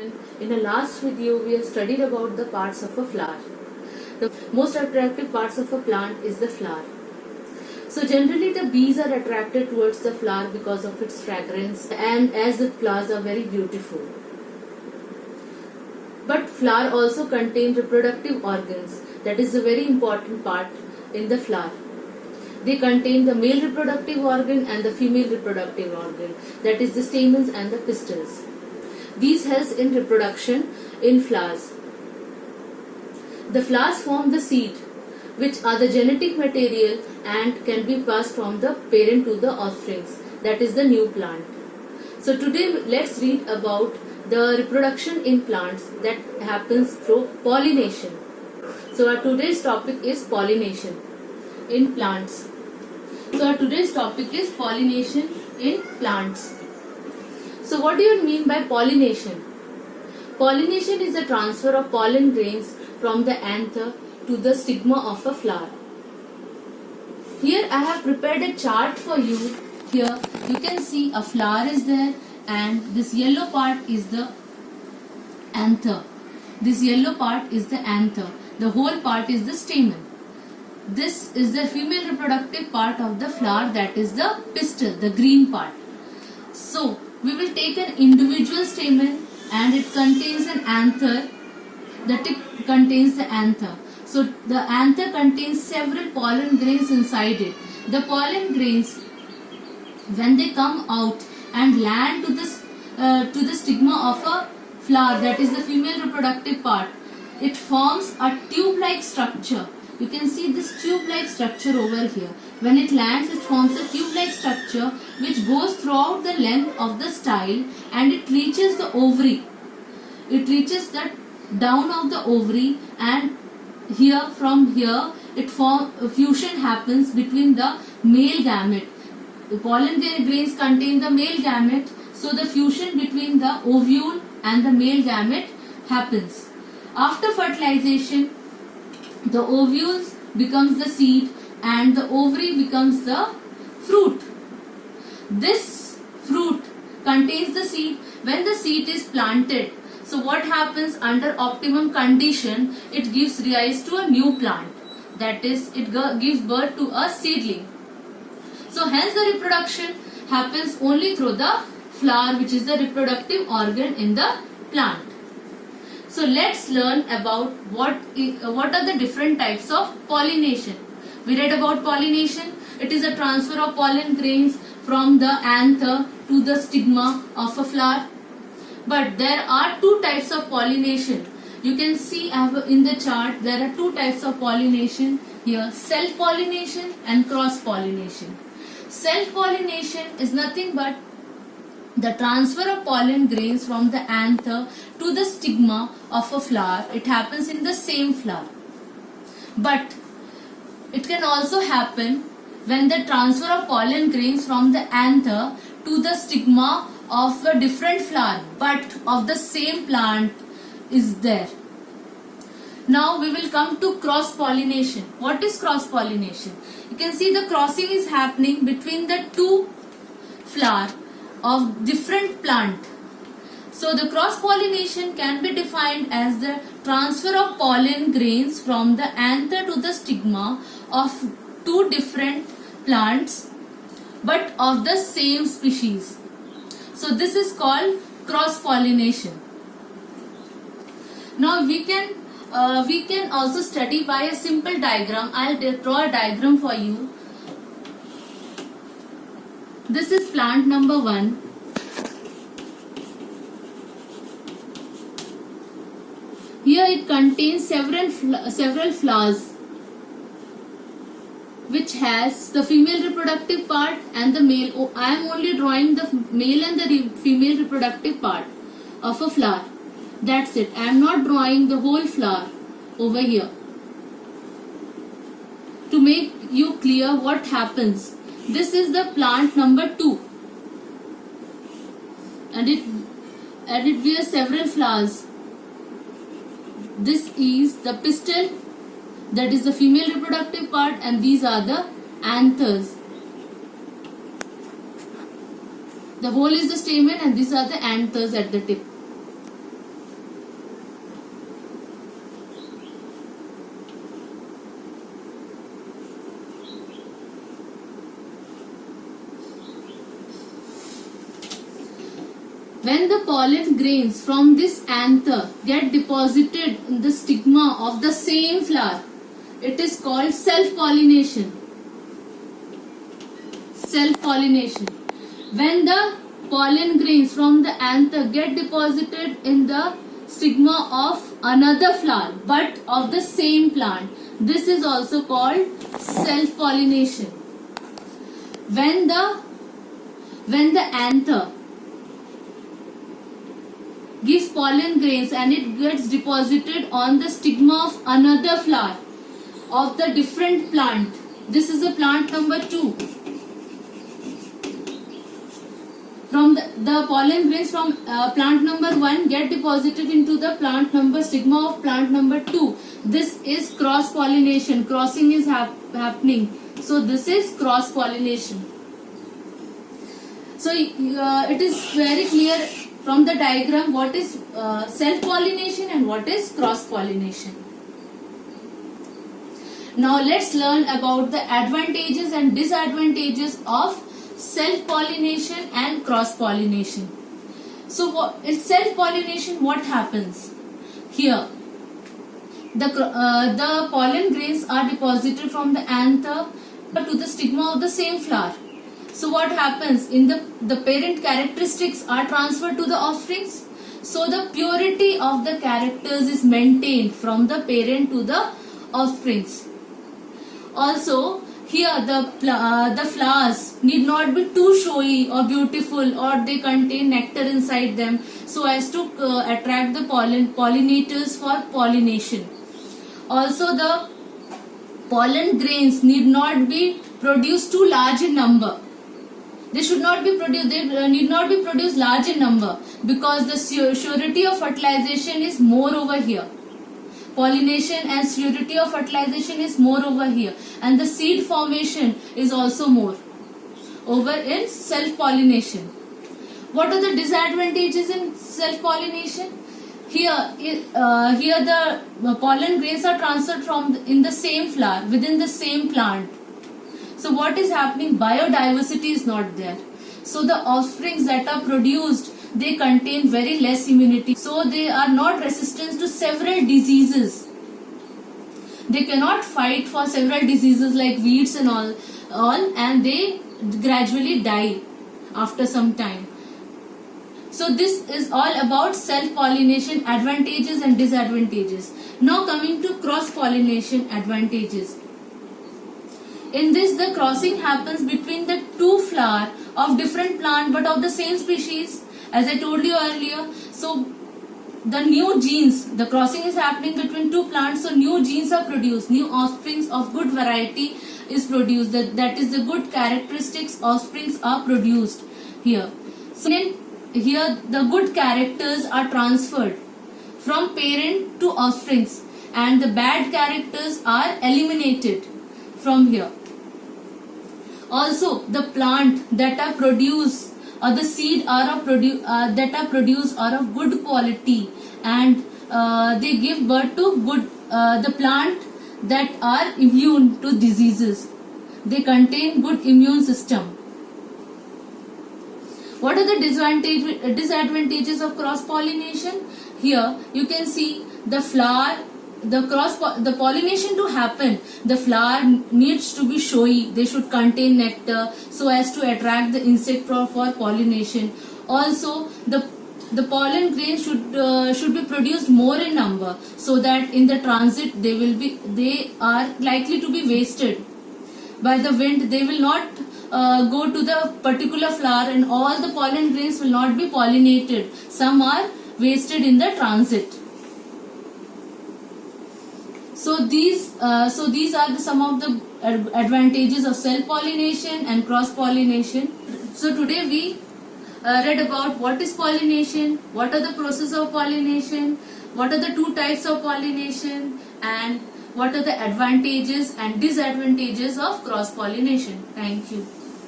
In the last video, we have studied about the parts of a flower. The most attractive parts of a plant is the flower. So generally the bees are attracted towards the flower because of its fragrance and as the flowers are very beautiful. But flower also contain reproductive organs. That is a very important part in the flower. They contain the male reproductive organ and the female reproductive organ. That is the stamens and the pistils. These helps in reproduction in flowers. The flowers form the seed, which are the genetic material and can be passed from the parent to the offsprings. That is the new plant. So today let's read about the reproduction in plants that happens through pollination. So our today's topic is pollination in plants. So our today's topic is pollination in plants. So what do you mean by pollination? Pollination is the transfer of pollen grains from the anther to the stigma of a flower. Here I have prepared a chart for you. Here you can see a flower is there and this yellow part is the anther. This yellow part is the anther. The whole part is the stamen. This is the female reproductive part of the flower, that is the pistil, the green part. So we will take an individual stamen and it contains an anther. The tip contains the anther. So the anther contains several pollen grains inside it. The pollen grains, when they come out and land to the stigma of a flower, that is the female reproductive part, it forms a tube-like structure. You can see this tube-like structure over here. When it lands, it forms a tube-like structure which goes throughout the length of the style and it reaches the ovary. It reaches the down of the ovary, and from here fusion happens between the male gamete. The pollen grains contain the male gamete, so the fusion between the ovule and the male gamete happens. After fertilization, the ovules becomes the seed and the ovary becomes the fruit. This fruit contains the seed. When the seed is planted, so what happens under optimum condition, it gives rise to a new plant. That is, it gives birth to a seedling. So hence the reproduction happens only through the flower, which is the reproductive organ in the plant. So let's learn about what are the different types of pollination. We read about pollination. It is a transfer of pollen grains from the anther to the stigma of a flower. But there are two types of pollination. You can see in the chart there are two types of pollination here: self-pollination and cross-pollination. Self-pollination is nothing but the transfer of pollen grains from the anther to the stigma of a flower. It happens in the same flower. But it can also happen when the transfer of pollen grains from the anther to the stigma of a different flower but of the same plant is there. Now we will come to cross-pollination. What is cross-pollination? You can see the crossing is happening between the two flowers of different plant. So the cross-pollination can be defined as the transfer of pollen grains from the anther to the stigma of two different plants but of the same species. So this is called cross-pollination. Now we can also study by a simple diagram. I'll draw a diagram for you. This is plant number 1. Here it contains several flowers which has the female reproductive part and the male. Oh, I am only drawing the male and the female reproductive part of a flower. That's it. I am not drawing the whole flower over here. To make you clear what happens, this is the plant number 2 and it bears several flowers. This is the pistil, that is the female reproductive part, and these are the anthers. The whole is the stamen and these are the anthers at the tip. When the pollen grains from this anther get deposited in the stigma of the same flower, it is called self-pollination. Self-pollination. When the pollen grains from the anther get deposited in the stigma of another flower but of the same plant, this is also called self-pollination. When the anther gives pollen grains and it gets deposited on the stigma of another flower of the different plant, this is the plant number 2. From the pollen grains from plant number 1 get deposited into the plant number stigma of plant number 2. This is cross pollination. Crossing is happening. So this is cross pollination. So it is very clear from the diagram what is self pollination and what is cross pollination. Now let's learn about the advantages and disadvantages of self-pollination and cross-pollination. So in self-pollination, what happens? Here, the pollen grains are deposited from the anther to the stigma of the same flower. So what happens? In the parent characteristics are transferred to the offsprings. So the purity of the characters is maintained from the parent to the offsprings. Also, here the flowers need not be too showy or beautiful, or they contain nectar inside them so as to attract the pollinators for pollination. Also, the pollen grains need not be produced too large in number. They should not be produced. They need not be produced large in number because the surety of fertilization is more over here. Pollination and surety of fertilization is more over here, and the seed formation is also more over in self-pollination. What are the disadvantages in self-pollination? Here the pollen grains are transferred from in the same flower within the same plant. So what is happening? Biodiversity is not there. So the offsprings that are produced, they contain very less immunity. So they are not resistant to several diseases. They cannot fight for several diseases like weeds and all, and they gradually die after some time. So this is all about self-pollination advantages and disadvantages. Now coming to cross-pollination advantages. In this, the crossing happens between the two flowers of different plant but of the same species, as I told you earlier. So the new genes, the crossing is happening between two plants, so new genes are produced, new offsprings of good variety is produced. That is the good characteristics offsprings are produced here. So here the good characters are transferred from parent to offsprings and the bad characters are eliminated from here. Also, the plant that are produced or the seed that are produced are of good quality, and they give birth to good the plant that are immune to diseases. They contain good immune system. What are the disadvantages of cross pollination? Here you can see the flower. The pollination to happen, the flower needs to be showy. They should contain nectar so as to attract the insect for pollination. Also, the pollen grains should be produced more in number so that in the transit they are likely to be wasted by the wind. They will not go to the particular flower, and all the pollen grains will not be pollinated. Some are wasted in the transit. So these are some of the advantages of self-pollination and cross-pollination. So today we read about what is pollination, what are the process of pollination, what are the two types of pollination, and what are the advantages and disadvantages of cross-pollination. Thank you.